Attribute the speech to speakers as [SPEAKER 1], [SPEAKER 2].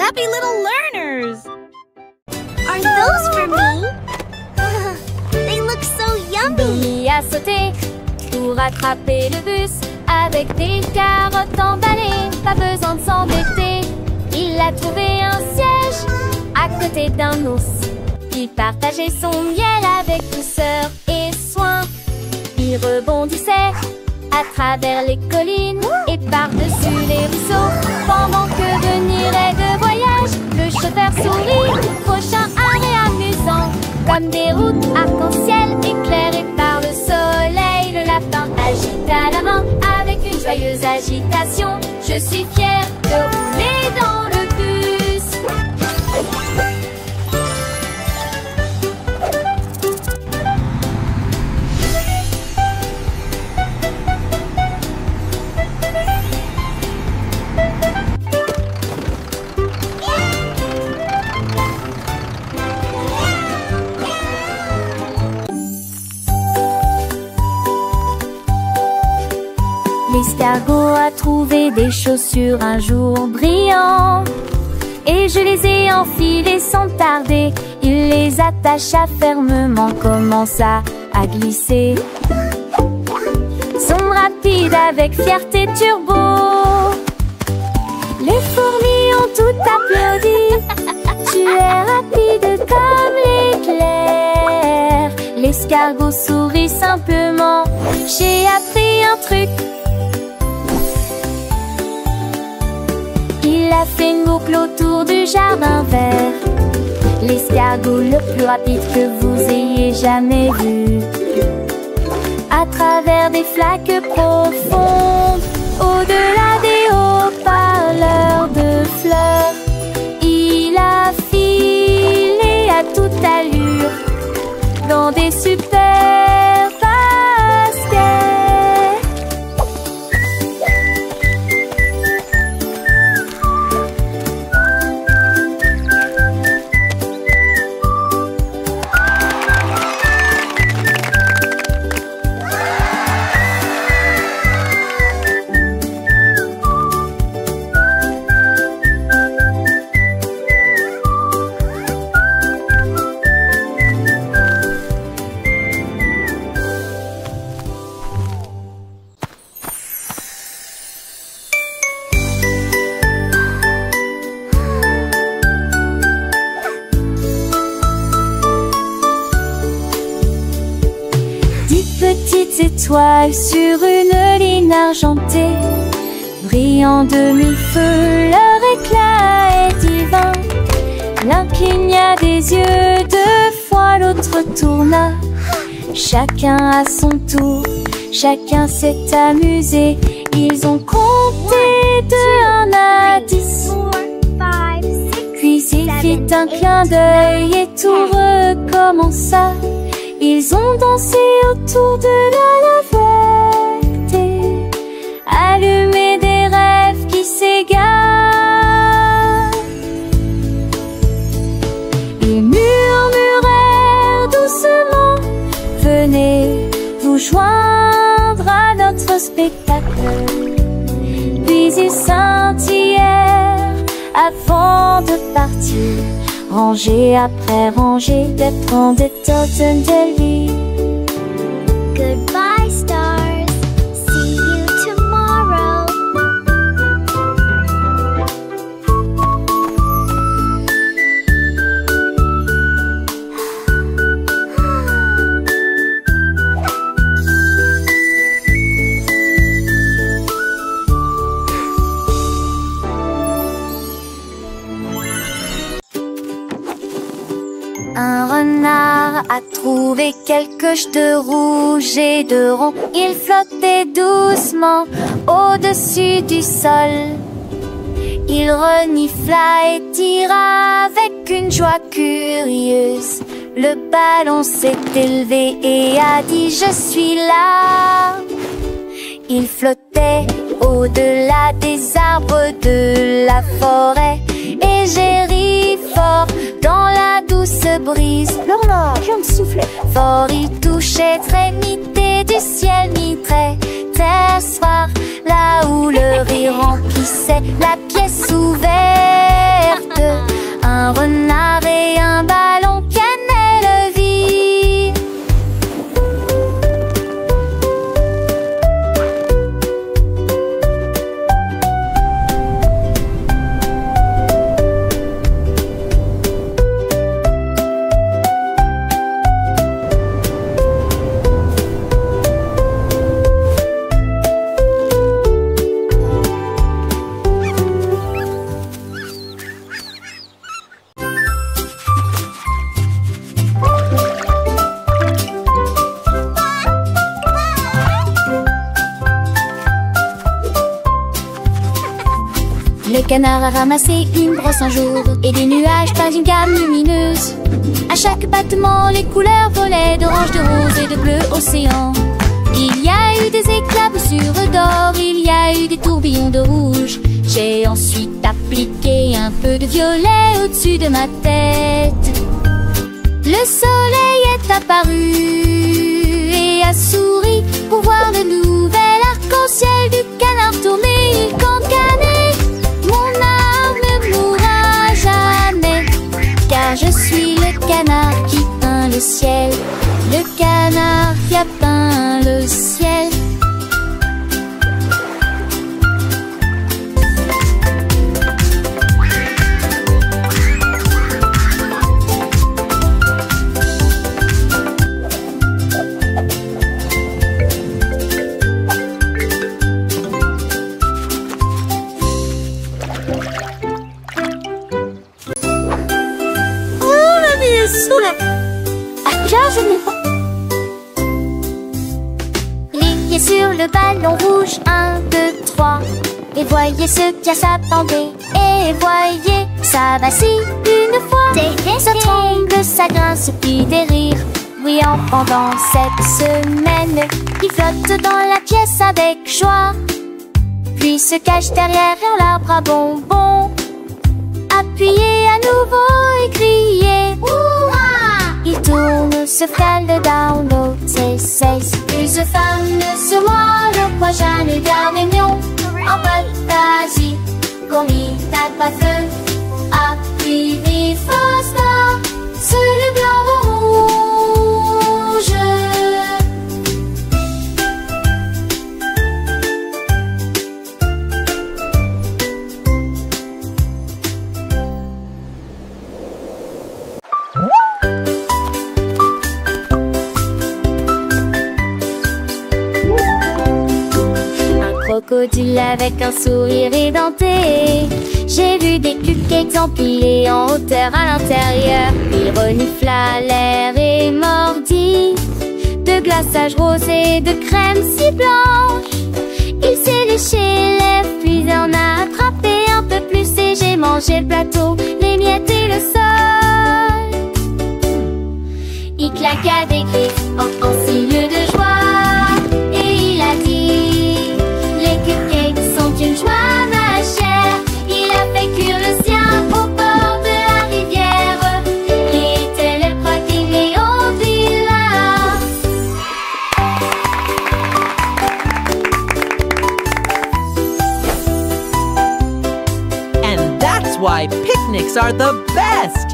[SPEAKER 1] happy little learners!
[SPEAKER 2] Are those for me? They look so yummy!
[SPEAKER 3] Billy a sauté pour attraper le bus avec des carottes emballées. Pas besoin de s'embêter. Il a trouvé un siège à côté d'un ours. Il partageait son miel avec douceur et soin. Il rebondissait à travers les collines et par-dessus les ruisseaux. Pendant que venir est de voyage, le chauffeur sourit. Prochain arrêt amusant, comme des routes arc-en-ciel éclairées par le soleil. Le lapin agita la main avec une joyeuse agitation. Je suis fière de rouler dans le bus. L'escargot a trouvé des chaussures un jour brillant. Et je les ai enfilées sans tarder. Il les attacha fermement, commença à glisser. Sont rapides avec fierté turbo. Les fourmis ont tout applaudi. Tu es rapide comme l'éclair. L'escargot sourit simplement. J'ai appris un truc. Il a fait une boucle autour du jardin vert. L'escargot le plus rapide que vous ayez jamais vu. À travers des flaques profondes, au-delà des haut-parleurs de fleurs, il a filé à toute allure dans des super baskets. Étoiles sur une ligne argentée, brillant de mille feux, leur éclat est divin. L'un cligna des yeux, deux fois l'autre tourna. Chacun à son tour, chacun s'est amusé. Ils ont compté de 1 à 10. Puis il fit un clin d'œil et tout recommença. Ils ont dansé autour de la lavette, allumé des rêves qui s'égarent. Ils murmurèrent doucement, venez vous joindre à notre spectacle. Puis ils scintillèrent avant de partir. Rangée après rangée, des pans des totems de vie.
[SPEAKER 2] Goodbye, stars. See you tomorrow.
[SPEAKER 3] Un renard a trouvé quelques jetés rouges et de ronds. Il flottait doucement au-dessus du sol. Il renifla et tira avec une joie curieuse. Le ballon s'est élevé et a dit « Je suis là ». Il flottait au-delà des arbres de la forêt. Et j'ai ri fort dans la douce brise.
[SPEAKER 2] Lorna, viens me souffler.
[SPEAKER 3] Fort il touchait trémité du ciel mitré. Terre soir, là où le rire remplissait la pièce ouverte. Le canard a ramassé une brosse un jour et des nuages peints d'une gamme lumineuse. À chaque battement, les couleurs volaient d'orange, de rose et de bleu océan. Il y a eu des éclaboussures d'or, il y a eu des tourbillons de rouge. J'ai ensuite appliqué un peu de violet au-dessus de ma tête. Le soleil est apparu et a souri pour voir le nouvel arc-en-ciel du canard tourné. Il cancanait, mon art ne mourra jamais, car je suis le canard qui peint le ciel. Le canard qui a peint le ciel. Cliquez sur le ballon rouge, 1, 2, 3. Et voyez ce qui s'attendait. Et voyez, ça vacille une fois. Ça tremble, ça grince, puis des rires bruyants pendant cette semaine. Il flotte dans la pièce avec joie, puis se cache derrière un arbre à bonbons. Appuyez à nouveau et criez Hurrah! Il tourne, se fait le download, c'est plus fameux sur moi. Le prochain est bien mignon. En fantasie, comme il tape pas feu. Appuie vif Star, c'est le blanc rouge. Crocodile avec un sourire édenté. J'ai vu des cupcakes empilés en hauteur à l'intérieur. Il renifla l'air et mordit de glaçage rose et de crème si blanche. Il s'est léché les lèvres puis en a attrapé un peu plus. Et j'ai mangé le plateau, les miettes et le sol. Il claqua des griffes en signe de joie et il a dit: les cupcakes sont une joie, ma chère. Il a fait cuire le sien au bord de la rivière. Little Croquis et Ondila.
[SPEAKER 1] And that's why picnics are the best!